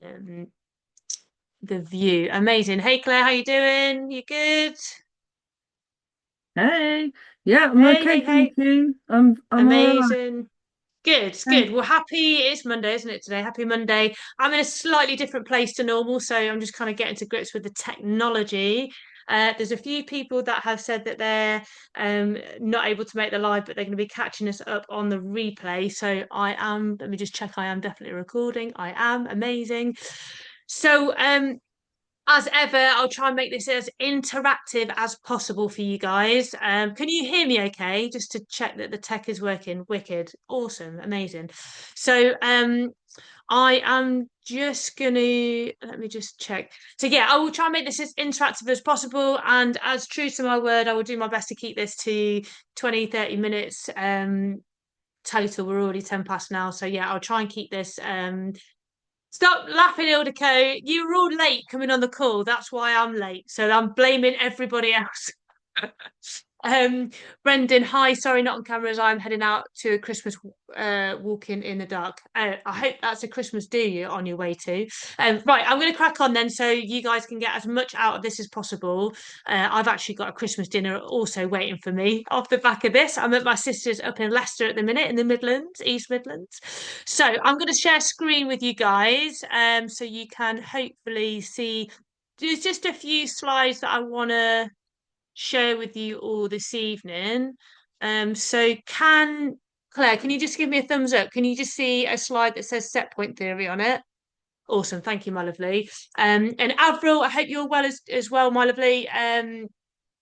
Um, the view. Amazing. Hey Claire, how you doing? You good? Hey, yeah, I'm Hey, okay, hey, thank hey. you. I'm all right. Amazing. Good, good. Well, happy it's Monday, isn't it, today? Happy Monday. I'm in a slightly different place to normal, so I'm just kind of getting to grips with the technology. There's a few people that have said that they're not able to make the live, but they're going to be catching us up on the replay. So let me just check, I am definitely recording. I am amazing. So as ever, I'll try and make this as interactive as possible for you guys. Can you hear me okay? Just to check that the tech is working. Wicked. Awesome. Amazing. So I am just gonna let me just check. So yeah, I will try and make this as interactive as possible. And as true to my word, I will do my best to keep this to 20, 30 minutes. Total. We're already 10 past now. So yeah, I'll try and keep this Stop laughing, Ildiko. You were all late coming on the call. That's why I'm late. So I'm blaming everybody else. Um, Brendan, hi. Sorry, not on cameras. I'm heading out to a Christmas walking in the dark. I hope that's a Christmas do you on your way to. Right, I'm going to crack on then, so you guys can get as much out of this as possible. I've actually got a Christmas dinner also waiting for me off the back of this. I'm at my sister's up in Leicester at the minute, in the Midlands, East Midlands. So I'm going to share screen with you guys, so you can hopefully see. There's just a few slides that I want to share with you all this evening. So Claire, can you just give me a thumbs up? Can you just see a slide that says set point theory on it? Awesome, thank you, my lovely. And Avril, I hope you're well as well, my lovely.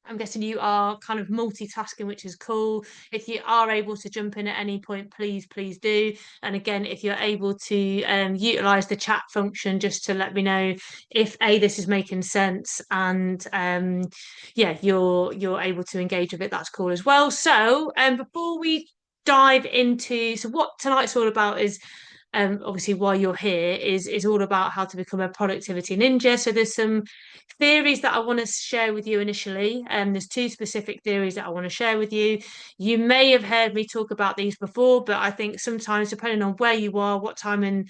I'm guessing you are kind of multitasking, which is cool. If you are able to jump in at any point, please do. And again, if you're able to utilize the chat function just to let me know if this is making sense, and yeah, you're able to engage with it, that's cool as well. So before we dive into what tonight's all about is obviously why you're here is all about how to become a productivity ninja. So there's some theories that I want to share with you initially. There's two specific theories that I want to share with you. You may have heard me talk about these before, but I think sometimes depending on where you are, what time and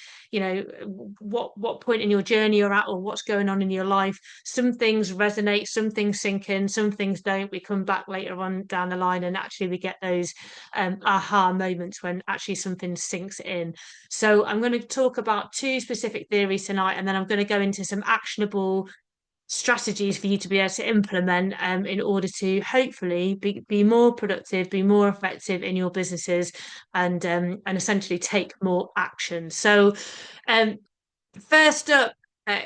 what point in your journey you're at, or what's going on in your life, some things resonate, some things sink in, some things don't. We come back later on down the line and actually we get those aha moments when actually something sinks in. So I'm going to talk about two specific theories tonight, and then I'm going to go into some actionable strategies for you to be able to implement in order to hopefully be more productive, be more effective in your businesses, and essentially take more action. So first up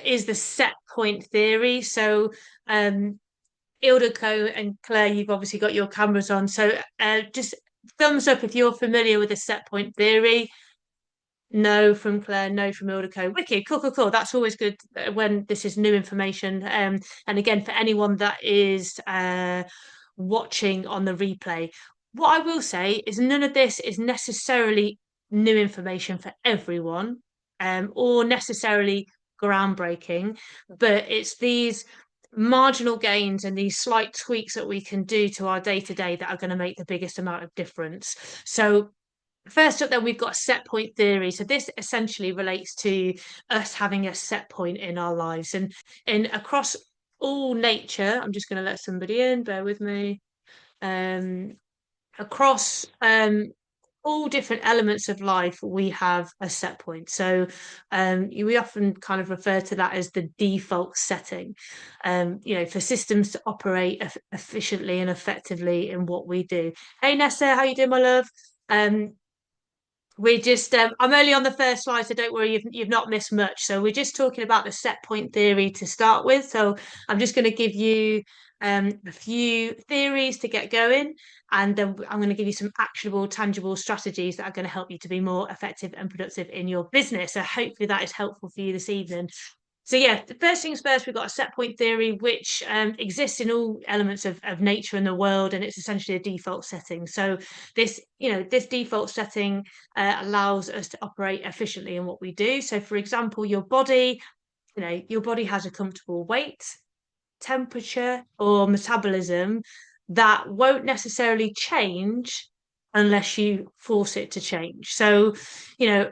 is the set point theory. So Ildiko and Claire, you've obviously got your cameras on. So just thumbs up if you're familiar with the set point theory. No from Claire, no from Ildiko. Wicked, cool, cool, cool. That's always good when this is new information. And again, for anyone that is watching on the replay, what I will say is none of this is necessarily new information for everyone, or necessarily groundbreaking, but it's these marginal gains and these slight tweaks that we can do to our day to day that are going to make the biggest amount of difference. So first up, then we've got set point theory. So this essentially relates to us having a set point in our lives, and across all nature. I'm just going to let somebody in. Bear with me. Um, Across all different elements of life, we have a set point. So we often kind of refer to that as the default setting. For systems to operate efficiently and effectively in what we do. Hey Nessa, how you doing, my love? Um, we're just I'm only on the first slide, so don't worry, you've not missed much. So we're just talking about the set point theory to start with. So I'm just going to give you a few theories to get going, and then I'm going to give you some actionable, tangible strategies that are going to help you to be more effective and productive in your business. So hopefully that is helpful for you this evening. So yeah, the first things first, we've got a set point theory, which exists in all elements of nature and the world, and it's essentially a default setting. So this default setting allows us to operate efficiently in what we do. So for example, your body has a comfortable weight, temperature, or metabolism that won't necessarily change unless you force it to change. So, you know,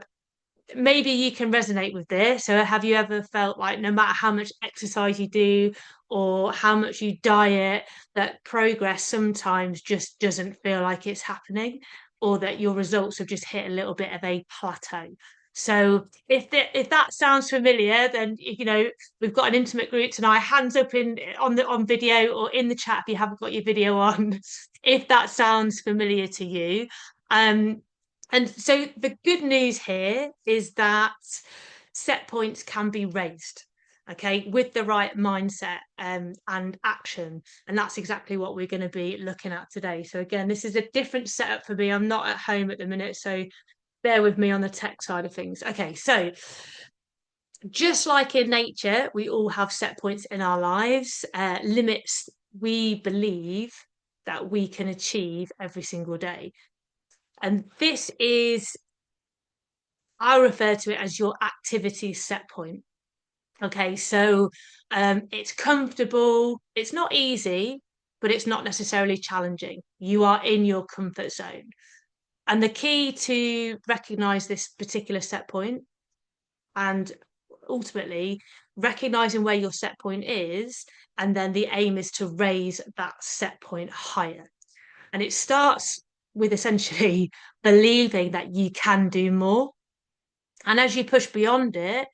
maybe you can resonate with this. So have you ever felt like no matter how much exercise you do or how much you diet, that progress sometimes just doesn't feel like it's happening, or that your results have just hit a little bit of a plateau? So if that sounds familiar, then we've got an intimate group tonight. Hands up in on video or in the chat if you haven't got your video on, if that sounds familiar to you. Um, and so the good news here is that set points can be raised, okay, with the right mindset and action. And that's exactly what we're going to be looking at today. So again, this is a different setup for me. I'm not at home at the minute, so bear with me on the tech side of things. Okay, so just like in nature, we all have set points in our lives, limits we believe that we can achieve every single day. And this is, I refer to it as your activity set point. Okay, so it's comfortable, it's not easy, but it's not necessarily challenging. You are in your comfort zone. And the key to recognize this particular set point and ultimately recognizing where your set point is, and then the aim is to raise that set point higher. And it starts with essentially believing that you can do more. And as you push beyond it,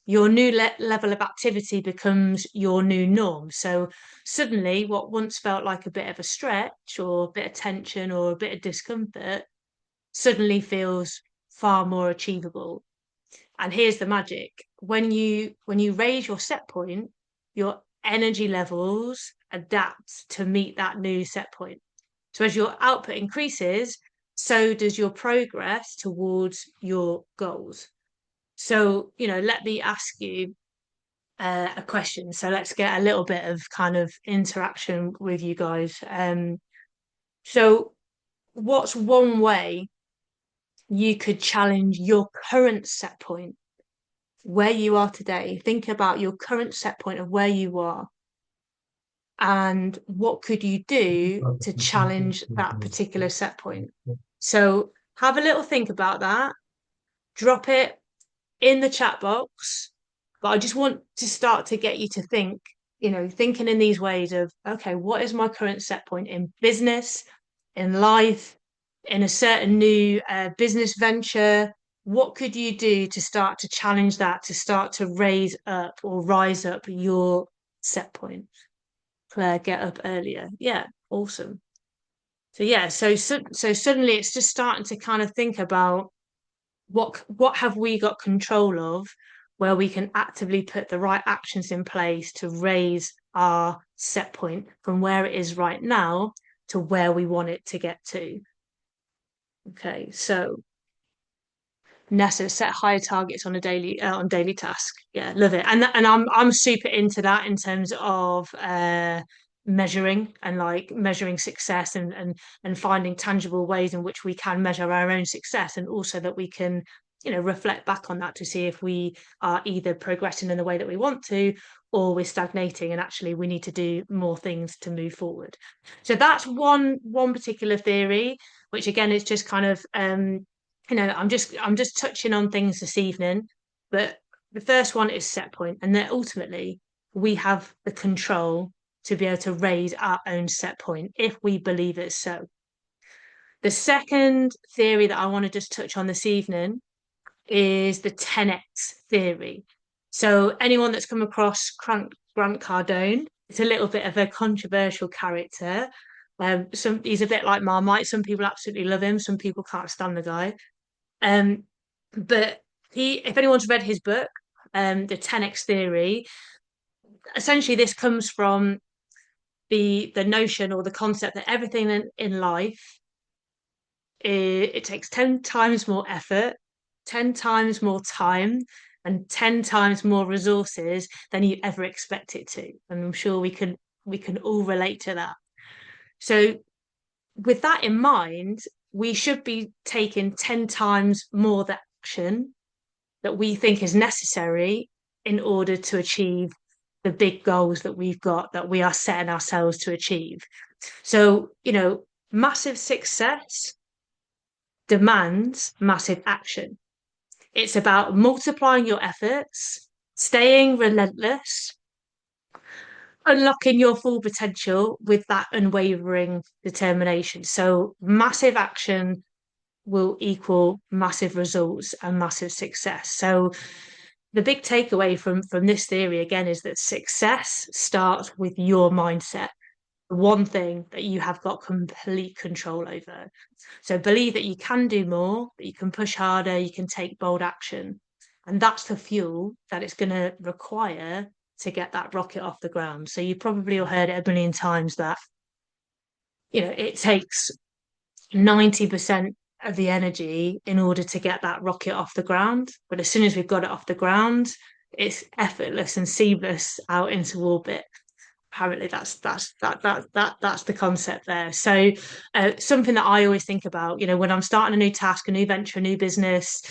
your new level of activity becomes your new norm. So suddenly, what once felt like a bit of a stretch or a bit of tension or a bit of discomfort suddenly feels far more achievable. And here's the magic. When you raise your set point, your energy levels adapt to meet that new set point. So as your output increases, so does your progress towards your goals. So, let me ask you a question. So let's get a little bit of kind of interaction with you guys. So what's one way you could challenge your current set point, where you are today? Think about your current set point of where you are, and what could you do to challenge that particular set point? So have a little think about that. Drop it in the chat box. But I just want to start to get you to think, thinking in these ways of, okay, what is my current set point in business, in life, in a certain new business venture? What could you do to start to challenge that, to start to raise up or rise up your set point? Claire, get up earlier. Yeah, awesome. So yeah, so suddenly it's just starting to kind of think about what have we got control of, where we can actively put the right actions in place to raise our set point from where it is right now to where we want it to get to. Okay, so Nessa, set higher targets on a daily task. Yeah, love it. And I'm super into that in terms of measuring and like measuring success and finding tangible ways in which we can measure our own success, and also that we can reflect back on that to see if we are either progressing in the way that we want to, or we're stagnating and actually we need to do more things to move forward. So that's one particular theory, which again is just kind of I'm just touching on things this evening, but the first one is set point, and that ultimately we have the control to be able to raise our own set point if we believe it so. The second theory that I want to just touch on this evening is the 10x theory. So anyone that's come across Grant Cardone, it's a little bit of a controversial character. He's a bit like Marmite. Some people absolutely love him. Some people can't stand the guy. But if anyone's read his book, the 10x theory, essentially this comes from the notion or the concept that everything in life it takes 10 times more effort, 10 times more time, and 10 times more resources than you ever expect it to. And I'm sure we can all relate to that. So with that in mind, we should be taking 10 times more the action that we think is necessary in order to achieve the big goals that we've got, that we are setting ourselves to achieve. So, massive success demands massive action. It's about multiplying your efforts, staying relentless, unlocking your full potential with that unwavering determination. So, massive action will equal massive results and massive success. So, the big takeaway from this theory again is that success starts with your mindset, one thing that you have got complete control over. So believe that you can do more, that you can push harder, you can take bold action. And that's the fuel that it's going to require to get that rocket off the ground. So you probably all heard it a million times that, it takes 90% of the energy in order to get that rocket off the ground. But as soon as we've got it off the ground, it's effortless and seamless out into orbit. Apparently that's the concept there. So something that I always think about, when I'm starting a new task, a new venture, a new business,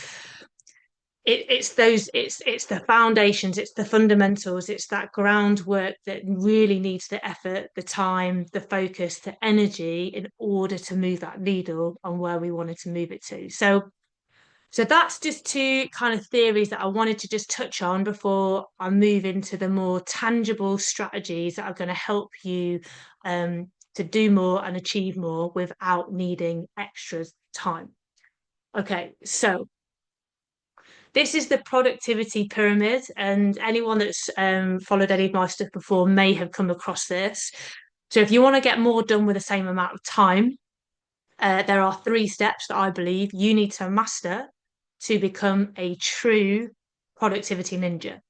it's the foundations, it's the fundamentals, it's that groundwork that really needs the effort, the time, the focus, the energy in order to move that needle on where we wanted to move it to. So that's just two kind of theories that I wanted to just touch on before I move into the more tangible strategies that are going to help you to do more and achieve more without needing extra time. Okay, so this is the productivity pyramid, and anyone that's followed any of my stuff before may have come across this. So if you want to get more done with the same amount of time, there are 3 steps that I believe you need to master to become a true productivity ninja.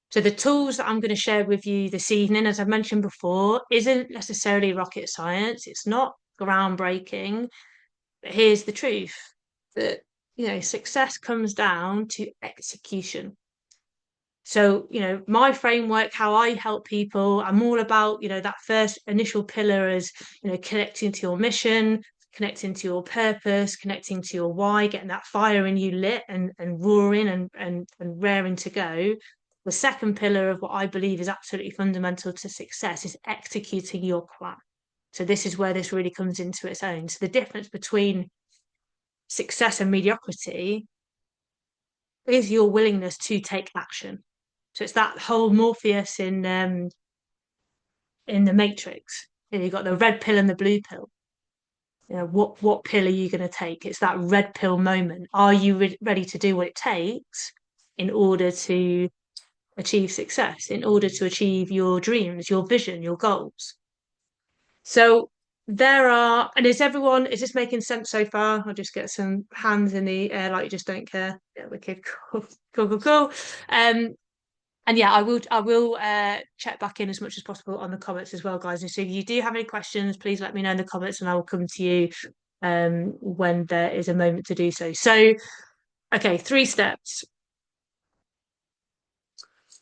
So the tools that I'm going to share with you this evening, as I've mentioned before, isn't necessarily rocket science. It's not groundbreaking. But here's the truth that, success comes down to execution. So, my framework, how I help people, I'm all about, that first initial pillar is, connecting to your mission, connecting to your purpose, connecting to your why, getting that fire in you lit and roaring and raring to go. The second pillar of what I believe is absolutely fundamental to success is executing your plan. So this is where this really comes into its own. So the difference between success and mediocrity is your willingness to take action. So it's that whole Morpheus in the Matrix. You've got the red pill and the blue pill. What pill are you going to take? It's that red pill moment. Are you ready to do what it takes in order to achieve success, in order to achieve your dreams, your vision, your goals? So and is this making sense so far? I'll just get some hands in the air like you just don't care. Yeah, wicked, cool. And yeah, I will check back in as much as possible on the comments as well, guys. And so if you do have any questions, please let me know in the comments and I will come to you when there is a moment to do so. So, okay, 3 steps.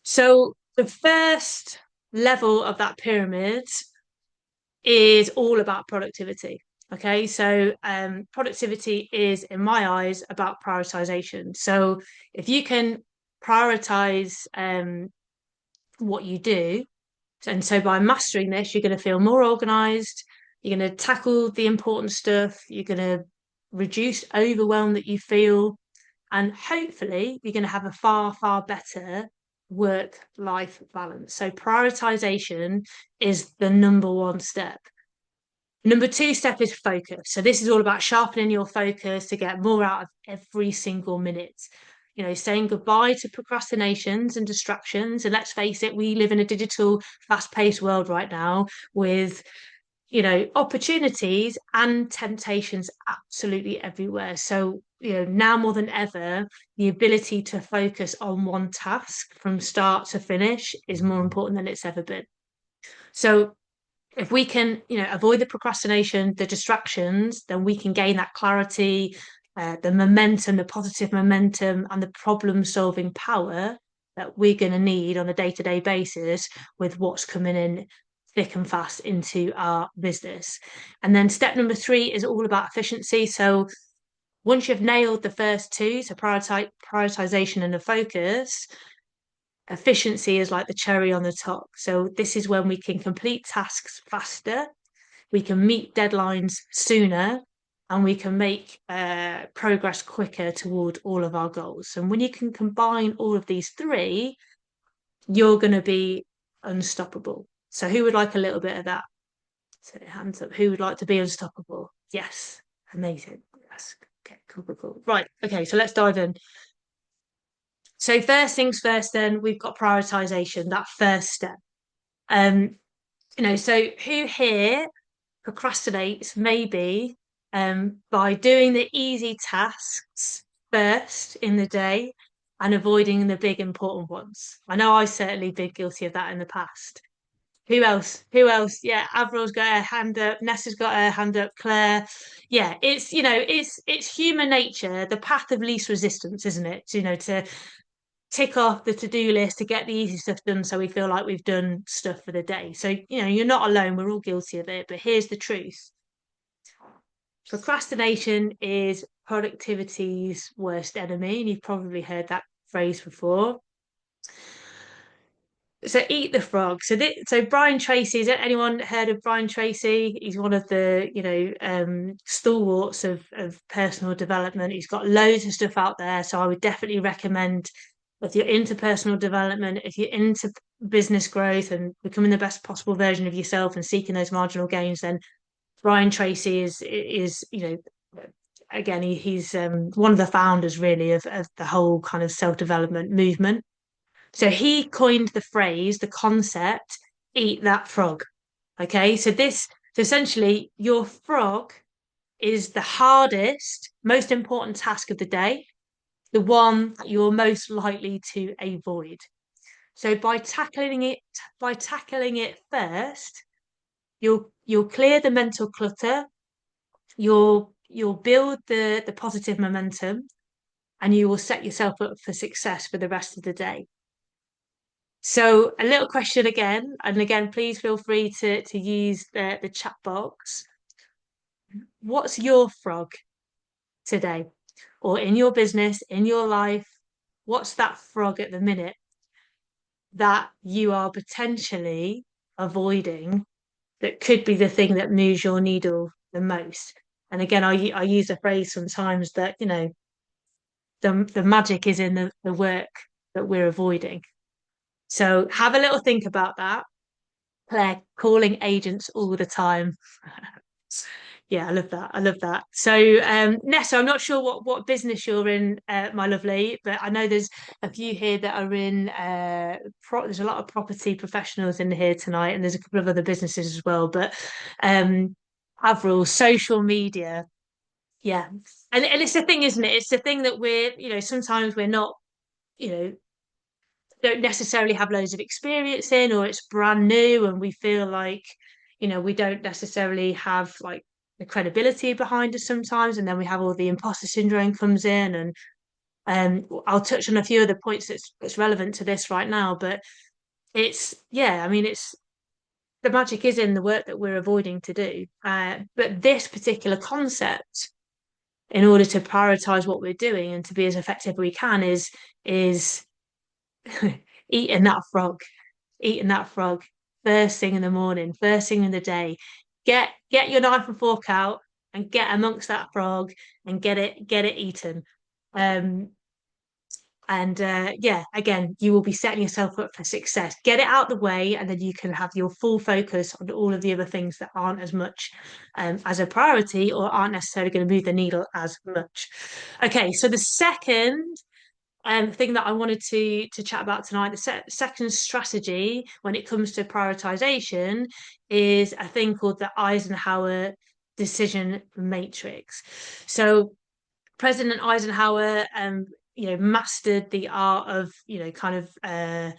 So the first level of that pyramid is all about productivity. Okay, so productivity is, in my eyes, about prioritization. So if you can prioritize what you do, and so by mastering this, you're going to feel more organized, you're going to tackle the important stuff, you're going to reduce overwhelm that you feel, and hopefully you're going to have a far, far better work-life balance. So prioritization is the number 1 step. Number 2 step is focus. So this is all about sharpening your focus to get more out of every single minute. Saying goodbye to procrastinations and distractions. And let's face it, we live in a digital, fast-paced world right now with, opportunities and temptations absolutely everywhere. So, now more than ever, the ability to focus on one task from start to finish is more important than it's ever been. So if we can, avoid the procrastination, the distractions, then we can gain that clarity, the momentum, the positive momentum, and the problem-solving power that we're going to need on a day-to-day basis with what's coming in thick and fast into our business. And then step number 3 is all about efficiency. So once you've nailed the first 2, so prioritization and the focus, efficiency is like the cherry on the top. So this is when we can complete tasks faster, we can meet deadlines sooner, and we can make progress quicker toward all of our goals. And when you can combine all of these three, you're going to be unstoppable. So, who would like a little bit of that? So, hands up. Who would like to be unstoppable? Yes, amazing. Yes, okay, cool, cool, cool. Right, okay, so let's dive in. So, first things first, then we've got prioritization, that first step. Um, so who here procrastinates maybe by doing the easy tasks first in the day and avoiding the big important ones? I know I've certainly been guilty of that in the past. Who else? Who else? Yeah, Avril's got her hand up. Nessa's got her hand up. Claire. Yeah, it's human nature, the path of least resistance, isn't it? To tick off the to-do list to get the easy stuff done so we feel like we've done stuff for the day. So, you're not alone. We're all guilty of it. But here's the truth. Procrastination is productivity's worst enemy. And you've probably heard that phrase before. So eat the frog. So Brian Tracy, has anyone heard of Brian Tracy? He's one of the, stalwarts of personal development. He's got loads of stuff out there. So I would definitely recommend, if you're into personal development, if you're into business growth and becoming the best possible version of yourself and seeking those marginal gains, then Brian Tracy is again, he's one of the founders really of the whole kind of self-development movement. So he coined the phrase, the concept, eat that frog. Okay. So essentially your frog is the hardest, most important task of the day, the one that you're most likely to avoid. So by tackling it first, you'll clear the mental clutter, you'll build the positive momentum, and you will set yourself up for success for the rest of the day. So a little question again, and again, please feel free to use the chat box. What's your frog today? Or in your business, in your life, what's that frog at the minute that you are potentially avoiding that could be the thing that moves your needle the most? And again, I use a phrase sometimes that, the magic is in the work that we're avoiding. So have a little think about that. Claire, calling agents all the time. Yeah, I love that. I love that. So, Nessa, I'm not sure what business you're in, my lovely, but I know there's a few here that are in. There's a lot of property professionals in here tonight, and there's a couple of other businesses as well. But Avril, social media, yeah, and it's the thing, isn't it? It's the thing that sometimes we're not, you know, don't necessarily have loads of experience in, or it's brand new and we feel like, we don't necessarily have like the credibility behind us sometimes. And then we have all the imposter syndrome comes in. And I'll touch on a few of the points that's relevant to this right now. But it's the magic is in the work that we're avoiding to do. But this particular concept, in order to prioritize what we're doing and to be as effective as we can, is eating that frog, eating that frog first thing in the morning, first thing in the day. Get your knife and fork out and get amongst that frog and get it eaten. Yeah, again, you will be setting yourself up for success. Get it out the way, and then you can have your full focus on all of the other things that aren't as much as a priority or aren't necessarily going to move the needle as much. Okay, so the second thing that I wanted to chat about tonight, the second strategy when it comes to prioritization is a thing called the Eisenhower decision matrix. So President Eisenhower, mastered the art of, kind of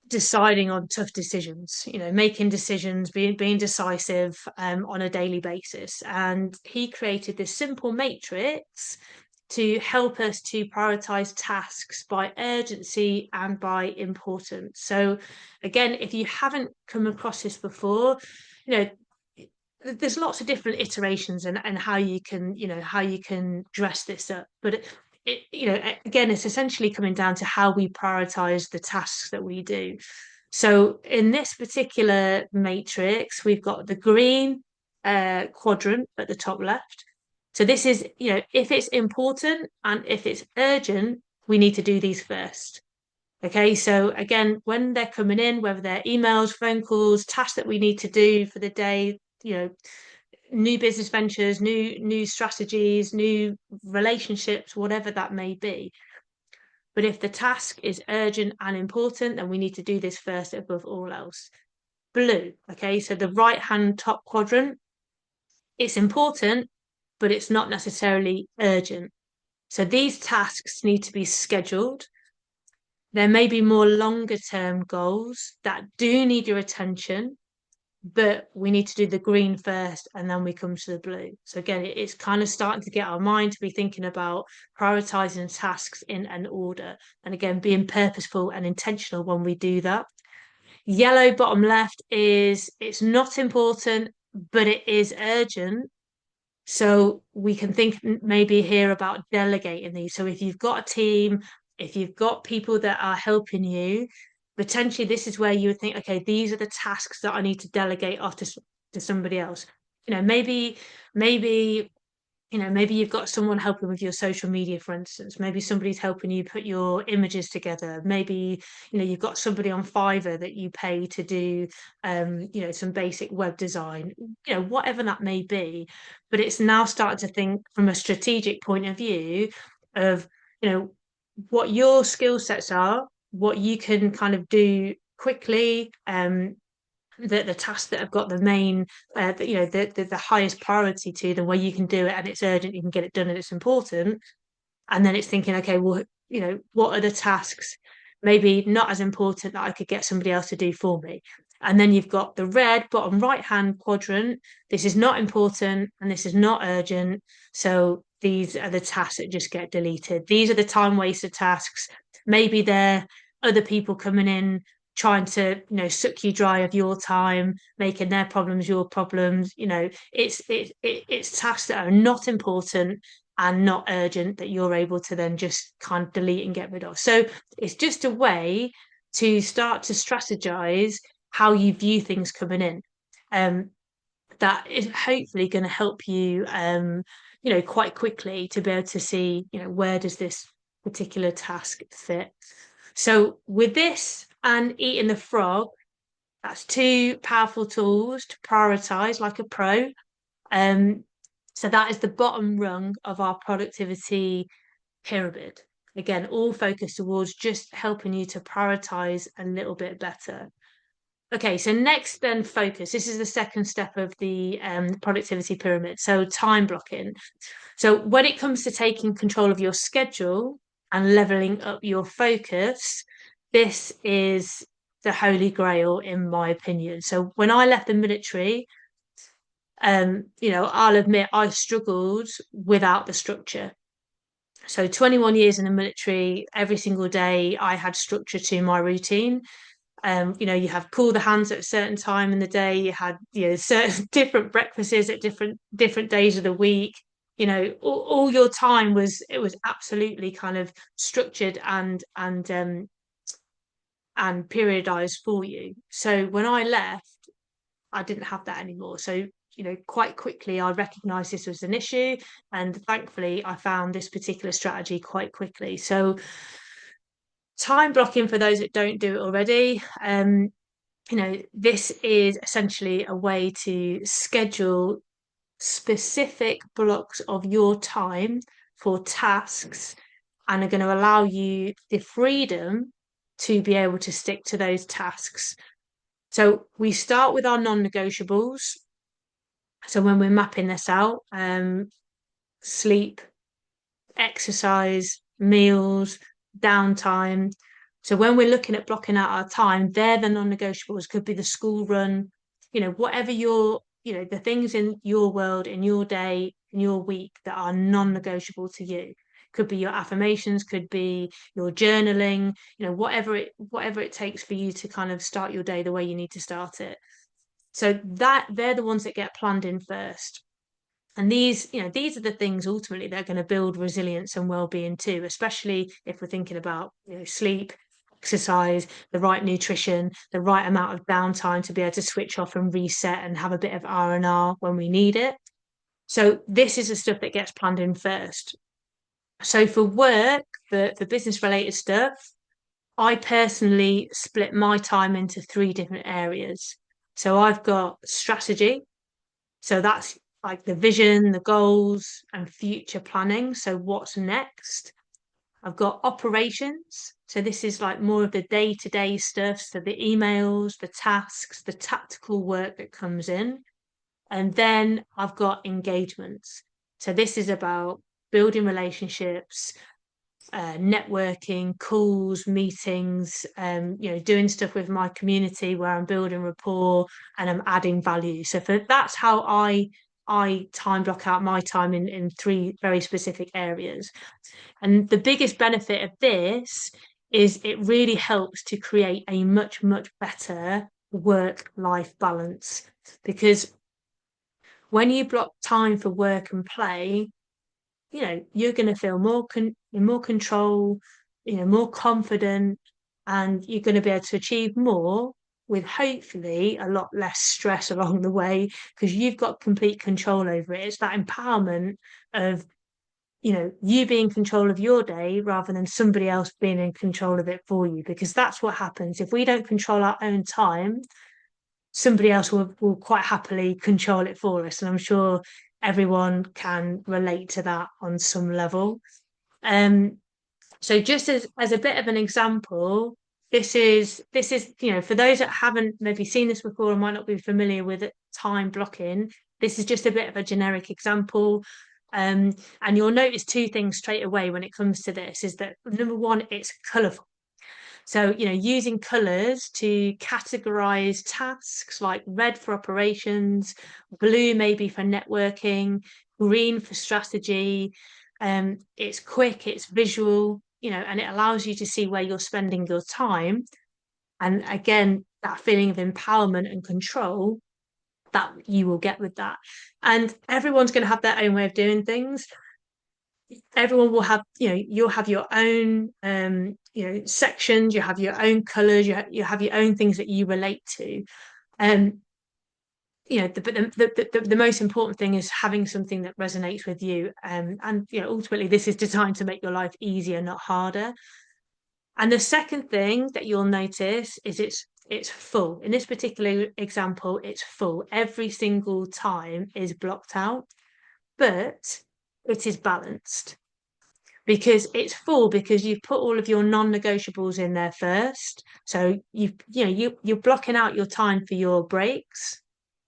deciding on tough decisions, making decisions, being decisive on a daily basis. And he created this simple matrix to help us to prioritize tasks by urgency and by importance. So again, if you haven't come across this before, there's lots of different iterations and how you can dress this up. But again, it's essentially coming down to how we prioritize the tasks that we do. So in this particular matrix, we've got the green, quadrant at the top left. So this is, if it's important and if it's urgent, we need to do these first. Okay, so again, when they're coming in, whether they're emails, phone calls, tasks that we need to do for the day, new business ventures, new strategies, new relationships, whatever that may be. But if the task is urgent and important, then we need to do this first above all else. Blue, okay, so the right hand top quadrant, it's important, but it's not necessarily urgent. So these tasks need to be scheduled. There may be more longer term goals that do need your attention, but we need to do the green first and then we come to the blue. So again, it's kind of starting to get our mind to be thinking about prioritizing tasks in an order. And again, being purposeful and intentional when we do that. Yellow bottom left is it's not important, but it is urgent. So we can think maybe here about delegating these. So if you've got a team, if you've got people that are helping you, potentially this is where you would think, okay, these are the tasks that I need to delegate off to somebody else. Maybe maybe you've got someone helping with your social media, for instance. Maybe somebody's helping you put your images together. Maybe, you've got somebody on Fiverr that you pay to do, some basic web design, whatever that may be. But it's now starting to think from a strategic point of view of, what your skill sets are, what you can kind of do quickly, the tasks that have got the main the highest priority to them, where you can do it and it's urgent, you can get it done and it's important. And then it's thinking, okay, well, what are the tasks maybe not as important that I could get somebody else to do for me? And then you've got the red bottom right hand quadrant. This is not important and this is not urgent, so these are the tasks that just get deleted. These are the time wasted tasks. Maybe they're other people coming in trying to suck you dry of your time, making their problems your problems. It's tasks that are not important and not urgent that you're able to then just kind of delete and get rid of. So it's just a way to start to strategize how you view things coming in. That is hopefully going to help you quite quickly to be able to see where does this particular task fit. So with this and eating the frog, that's two powerful tools to prioritize like a pro. So that is the bottom rung of our productivity pyramid. Again, all focused towards just helping you to prioritize a little bit better. Okay, so next then focus. This is the second step of the productivity pyramid. So time blocking. So when it comes to taking control of your schedule and leveling up your focus, this is the holy grail, in my opinion. So when I left the military, I'll admit I struggled without the structure. So 21 years in the military, every single day I had structure to my routine. You have call the hands at a certain time in the day. You had, certain different breakfasts at different days of the week. All your time was absolutely kind of structured and periodized for you. So when I left, I didn't have that anymore. So quite quickly I recognized this was an issue, and thankfully I found this particular strategy quite quickly. So time blocking, for those that don't do it already, this is essentially a way to schedule specific blocks of your time for tasks and are going to allow you the freedom to be able to stick to those tasks. So we start with our non-negotiables. So when we're mapping this out, sleep, exercise, meals, downtime. So when we're looking at blocking out our time, they're the non-negotiables. Could be the school run, whatever the things in your world, in your day, in your week that are non-negotiable to you. Could be your affirmations, could be your journaling, whatever it takes for you to kind of start your day the way you need to start it. So that they're the ones that get planned in first. And these are the things ultimately that are going to build resilience and well-being too, especially if we're thinking about sleep, exercise, the right nutrition, the right amount of downtime to be able to switch off and reset and have a bit of R&R when we need it. So this is the stuff that gets planned in first. So for work, for business related stuff, I personally split my time into three different areas. So I've got strategy. So that's like the vision, the goals, and future planning. So what's next? I've got operations. So this is like more of the day-to-day stuff. So the emails, the tasks, the tactical work that comes in. And then I've got engagements. So this is about building relationships, networking, calls, meetings, doing stuff with my community where I'm building rapport and I'm adding value. So that's how I time block out my time in three very specific areas. And the biggest benefit of this is it really helps to create a much, much better work-life balance. Because when you block time for work and play, you're going to feel in more control, more confident, and you're going to be able to achieve more with hopefully a lot less stress along the way because you've got complete control over it. It's that empowerment of, you being in control of your day rather than somebody else being in control of it for you, because that's what happens. If we don't control our own time, somebody else will quite happily control it for us. And I'm sure everyone can relate to that on some level. So just as a bit of an example, this is for those that haven't maybe seen this before and might not be familiar with it, time blocking. This is just a bit of a generic example. And you'll notice two things straight away when it comes to this is that number one, it's colourful. So, using colours to categorize tasks like red for operations, blue maybe for networking, green for strategy. It's quick, it's visual, and it allows you to see where you're spending your time. And again, that feeling of empowerment and control that you will get with that. And everyone's going to have their own way of doing things. Everyone will have, you'll have your own sections, you have your own colors, you have your own things that you relate to. um the most important thing is having something that resonates with you, and ultimately this is designed to make your life easier, not harder. And the second thing that you'll notice is it's full. In this particular example, it's full. Every single time is blocked out, but it is balanced because it's full because you've put all of your non-negotiables in there first. So you're blocking out your time for your breaks,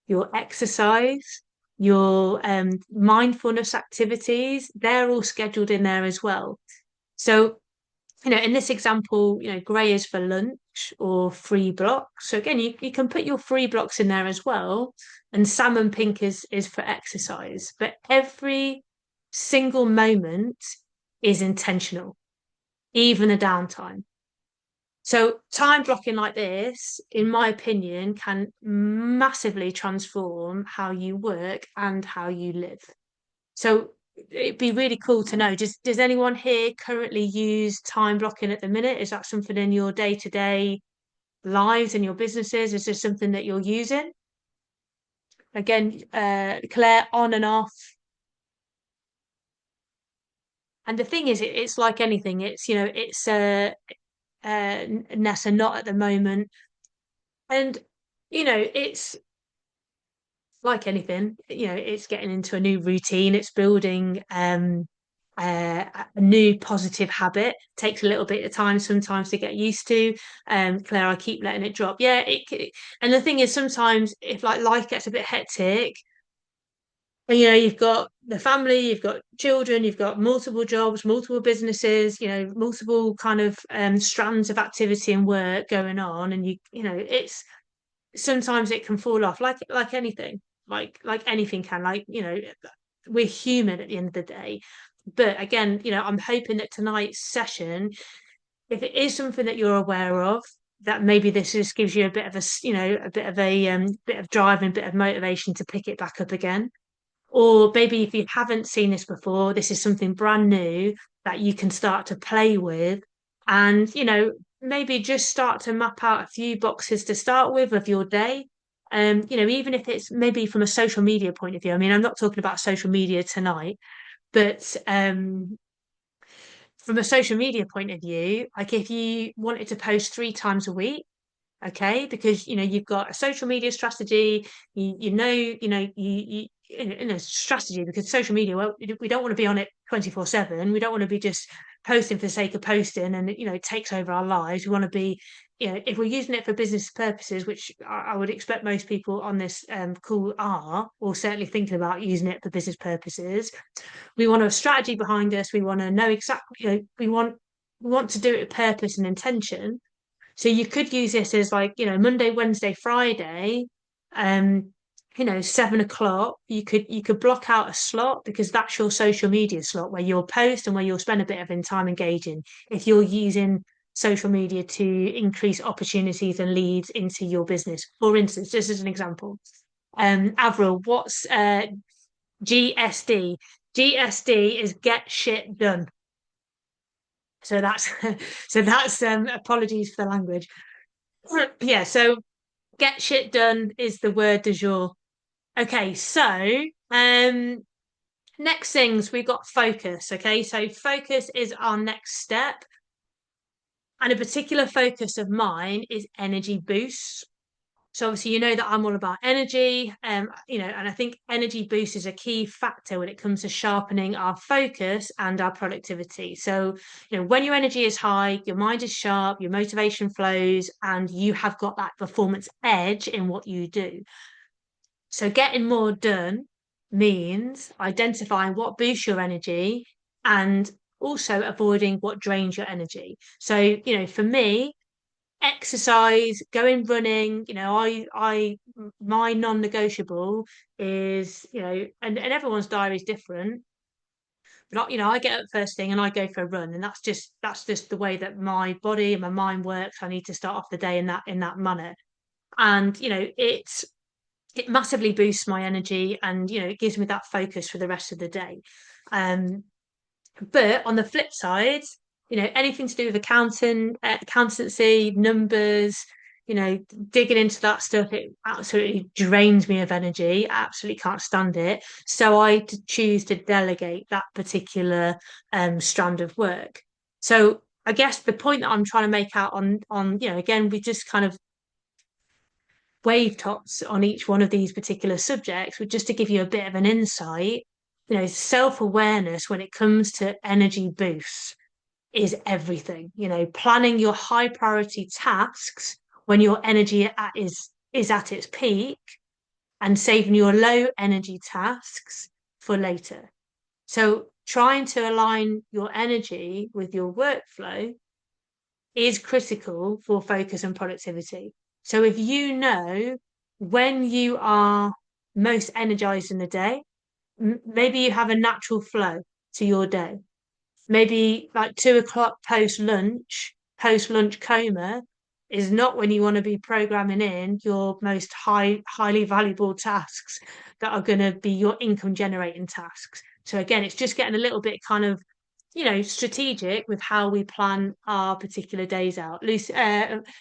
your exercise, your mindfulness activities. They're all scheduled in there as well. So in this example, grey is for lunch or free blocks. So again, you can put your free blocks in there as well. And salmon pink is for exercise. But every single moment is intentional, even the downtime. So time blocking like this, in my opinion, can massively transform how you work and how you live. So it'd be really cool to know. Does anyone here currently use time blocking at the minute? Is that something in your day-to-day lives and your businesses? Is this something that you're using? Again, Claire, on and off. And the thing is, it's like anything. It's Nessa not at the moment, and it's like anything. It's getting into a new routine. It's building a new positive habit. Takes a little bit of time sometimes to get used to. Claire, I keep letting it drop. Yeah, and the thing is, sometimes if like life gets a bit hectic, and you've got the family, you've got children, you've got multiple jobs, multiple businesses, multiple kind of strands of activity and work going on, and it's sometimes it can fall off like anything, like anything can, we're human at the end of the day. But again, I'm hoping that tonight's session, if it is something that you're aware of, that maybe this just gives you a bit of a bit of drive and a bit of motivation to pick it back up again. Or maybe if you haven't seen this before, this is something brand new that you can start to play with. And, maybe just start to map out a few boxes to start with of your day. Even if it's maybe from a social media point of view. I mean, I'm not talking about social media tonight, but from a social media point of view, like if you wanted to post 3 times a week, okay, because you've got a social media strategy, in a strategy, because social media, well, we don't want to be on it 24/7. We don't want to be just posting for the sake of posting, and it takes over our lives. We want to be, if we're using it for business purposes, which I would expect most people on this call are, or certainly thinking about using it for business purposes. We want a strategy behind us. We want to know exactly, we want to do it with purpose and intention. So you could use this as like, Monday, Wednesday, Friday, 7 o'clock. You could block out a slot, because that's your social media slot where you'll post and where you'll spend a bit of time engaging. If you're using social media to increase opportunities and leads into your business, for instance, just as an example. Avril, what's GSD? GSD is get shit done. So that's apologies for the language. Yeah, so get shit done is the word du jour. Okay, so next things we've got focus. Okay, so focus is our next step. And a particular focus of mine is energy boosts. So obviously, that I'm all about energy, and I think energy boost is a key factor when it comes to sharpening our focus and our productivity. So, when your energy is high, your mind is sharp, your motivation flows, and you have got that performance edge in what you do. So getting more done means identifying what boosts your energy and also avoiding what drains your energy. So, for me, exercise, going running, I my non-negotiable is, and everyone's diary is different, but I get up first thing and I go for a run, and that's just the way that my body and my mind works. I need to start off the day in that manner. And it massively boosts my energy, and it gives me that focus for the rest of the day. But on the flip side, anything to do with accountancy, numbers, digging into that stuff, it absolutely drains me of energy. I absolutely can't stand it. So I choose to delegate that particular strand of work. So I guess the point that I'm trying to make out on again, we just kind of wave tops on each one of these particular subjects, but just to give you a bit of an insight, self-awareness when it comes to energy boosts is everything. Planning your high priority tasks when your energy is at its peak, and saving your low energy tasks for later. So trying to align your energy with your workflow is critical for focus and productivity. So if you know when you are most energized in the day, maybe you have a natural flow to your day. Maybe like 2 o'clock post lunch coma is not when you want to be programming in your most highly valuable tasks that are going to be your income generating tasks. So again, it's just getting a little bit kind of strategic with how we plan our particular days out. Lucy,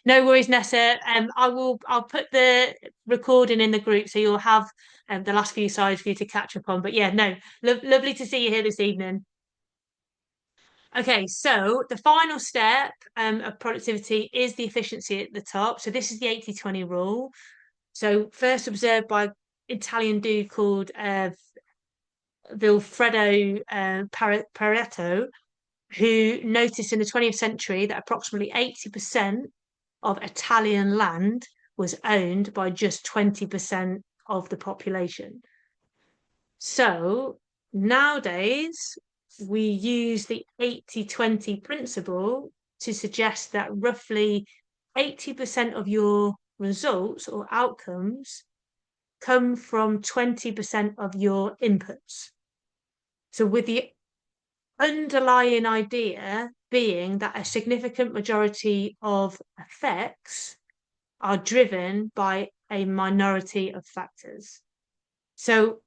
no worries, Nessa. I'll put the recording in the group, so you'll have the last few slides for you to catch up on. But yeah, no, lovely to see you here this evening. Okay, so the final step of productivity is the efficiency at the top. So this is the 80/20 rule. So first observed by Italian dude called Vilfredo Pareto, who noticed in the 20th century that approximately 80% of Italian land was owned by just 20% of the population. So nowadays, we use the 80/20 principle to suggest that roughly 80% of your results or outcomes come from 20% of your inputs. So with the underlying idea being that a significant majority of effects are driven by a minority of factors. So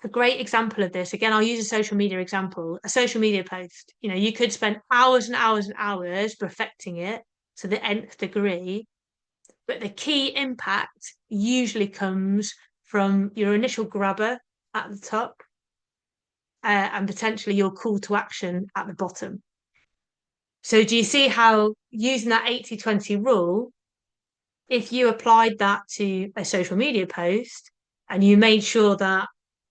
a great example of this, again, I'll use a social media example, a social media post. You could spend hours and hours and hours perfecting it, so the nth degree, but the key impact usually comes from your initial grabber at the top, and potentially your call to action at the bottom. So do you see how using that 80-20 rule, if you applied that to a social media post and you made sure that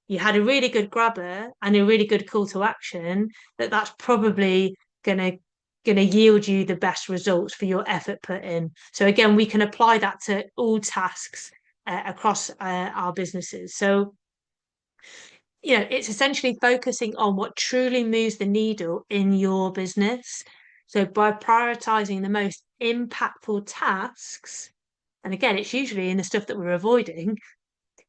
you had a really good grabber and a really good call to action, that's probably gonna yield you the best results for your effort put in. So again, we can apply that to all tasks across our businesses. So it's essentially focusing on what truly moves the needle in your business. So by prioritizing the most impactful tasks, and again, it's usually in the stuff that we're avoiding.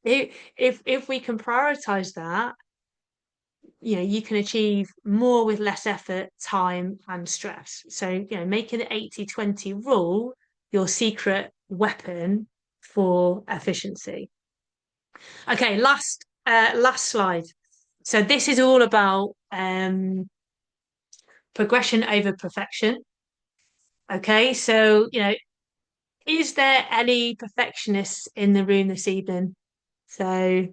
If we can prioritize that, you can achieve more with less effort, time, and stress. So, making the 80-20 rule your secret weapon for efficiency. Okay, last slide. So this is all about progression over perfection. Okay, so is there any perfectionists in the room this evening? So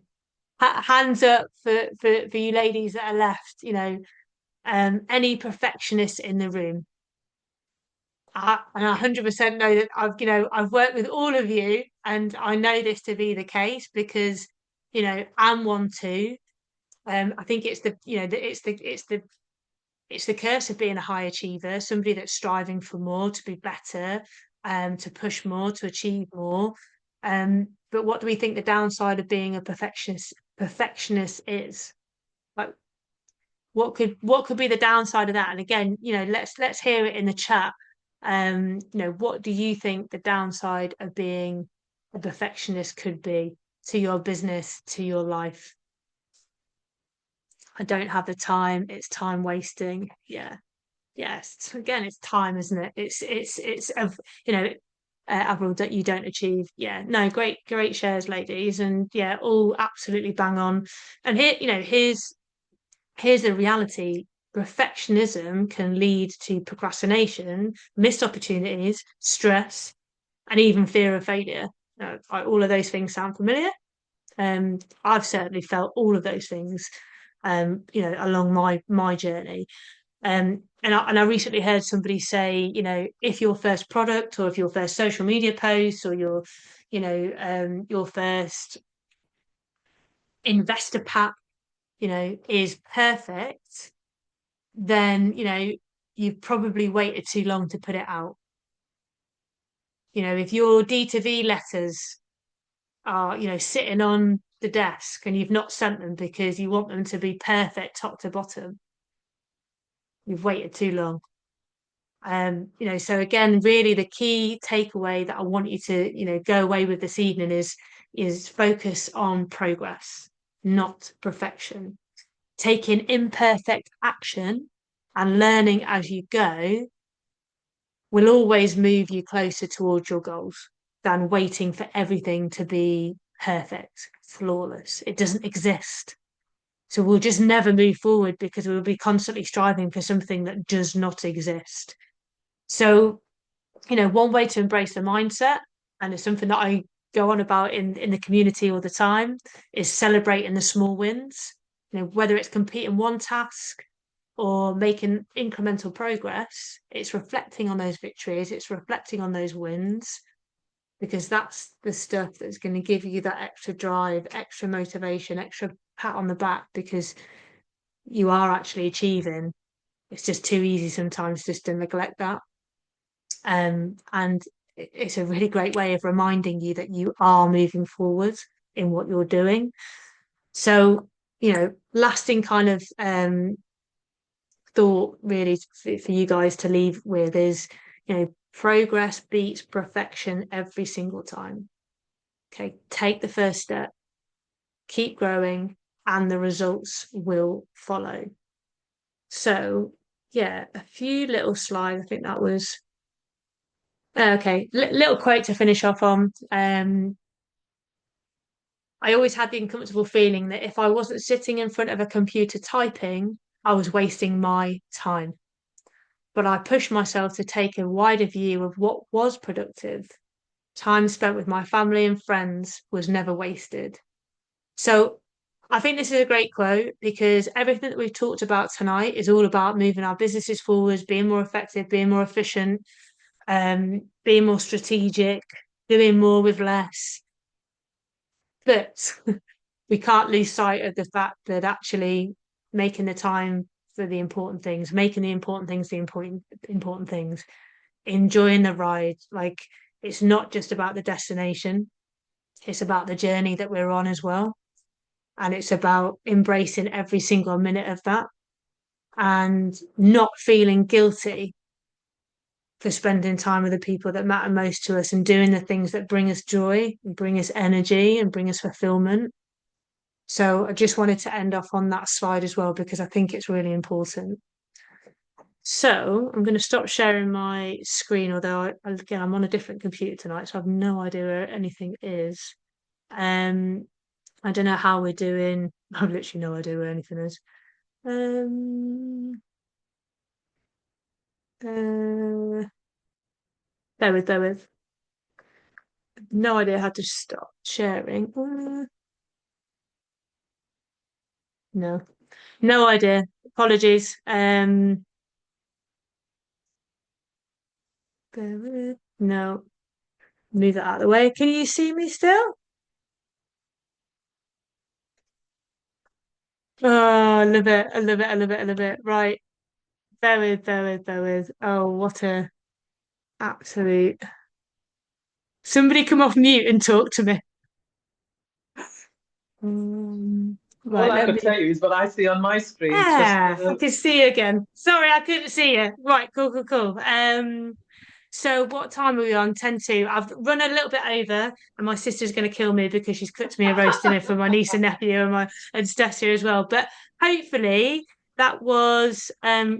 hands up for you ladies that are left. Any perfectionists in the room? And I 100% know that I've worked with all of you, and I know this to be the case because I'm one too. I think it's the curse of being a high achiever, somebody that's striving for more, to be better, to push more, to achieve more. But what do we think the downside of being a perfectionist is? Like, what could be the downside of that? And again, let's hear it in the chat. What do you think the downside of being a perfectionist could be to your business, to your life? I don't have the time. It's time wasting. Yeah. Yes. Again, it's time, isn't it? It's Avril, that you don't achieve. Yeah. No, great shares, ladies. And yeah, all absolutely bang on. And here's the reality. Perfectionism can lead to procrastination, missed opportunities, stress, and even fear of failure. All of those things sound familiar. I've certainly felt all of those things, along my journey. And I recently heard somebody say, if your first product or if your first social media post or your first investor pack, is perfect, then, you've probably waited too long to put it out. If your D2V letters are, sitting on the desk and you've not sent them because you want them to be perfect top to bottom, you've waited too long. So again, really the key takeaway that I want you to, go away with this evening is focus on progress, not perfection. Taking imperfect action and learning as you go will always move you closer towards your goals than waiting for everything to be perfect, flawless. It doesn't exist. So we'll just never move forward because we'll be constantly striving for something that does not exist. So, one way to embrace the mindset, and it's something that I go on about in the community all the time, is celebrating the small wins. Whether it's completing one task or making incremental progress, it's reflecting on those victories, it's reflecting on those wins, because that's the stuff that's going to give you that extra drive, extra motivation, extra pat on the back, because you are actually achieving. It's just too easy sometimes just to neglect that. And it's a really great way of reminding you that you are moving forward in what you're doing. So, lasting kind of thought really for you guys to leave with is, progress beats perfection every single time. Okay, take the first step, keep growing, and the results will follow. So, yeah, a few little slides. I think that was okay. Little quote to finish off on. I always had the uncomfortable feeling that if I wasn't sitting in front of a computer typing, I was wasting my time. but I pushed myself to take a wider view of what was productive. Time spent with my family and friends was never wasted. So I think this is a great quote because everything that we've talked about tonight is all about moving our businesses forwards, being more effective, being more efficient, being more strategic, doing more with less. But we can't lose sight of the fact that actually making the time for the important things, making the important things the important things, enjoying the ride. Like it's not just about the destination, it's about the journey that we're on as well. And it's about embracing every single minute of that and not feeling guilty for spending time with the people that matter most to us and doing the things that bring us joy and bring us energy and bring us fulfillment. So I just wanted to end off on that slide as well because I think it's really important. So I'm going to stop sharing my screen, although again I'm on a different computer tonight, so I have no idea where anything is. Um, I don't know how we're doing. I've literally no idea where anything is. Um, bear with. No idea how to stop sharing. No, no idea. Apologies. No, move that out of the way. Can you see me still? Oh, I love it. I love it. I love it. I love it. Right. Bear with. Oh, what a absolute. Somebody come off mute and talk to me. All Right, I let could me. tell you is what I see on my screen. Just I can see you again. Sorry, I couldn't see you. Right, cool. So what time are we on? 10 to. I've run a little bit over, and my sister's going to kill me because she's cooked me a roast dinner for my niece and nephew and Steph here as well. But hopefully that was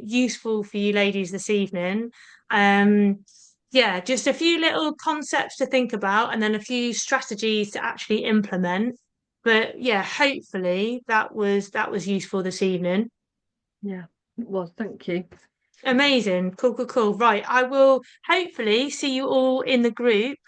useful for you ladies this evening. Um, yeah, just a few little concepts to think about, and then a few strategies to actually implement. But yeah, hopefully that was useful this evening. Yeah, it was. Thank you. Amazing. Cool. Right. I will hopefully see you all in the group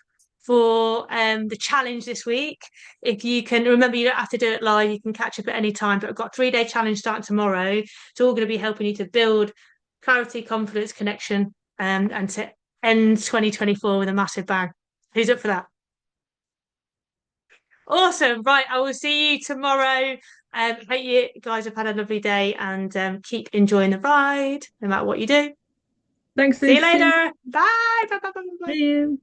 for the challenge this week. If you can remember, you don't have to do it live, you can catch up at any time. But I've got a 3-day challenge starting tomorrow. It's all going to be helping you to build clarity, confidence, connection, and to end 2024 with a massive bang. Who's up for that? Awesome. Right. I will see you tomorrow. Hope you guys have had a lovely day and keep enjoying the ride, no matter what you do. Thanks, See you Lucy. later. Bye. Bye. See you.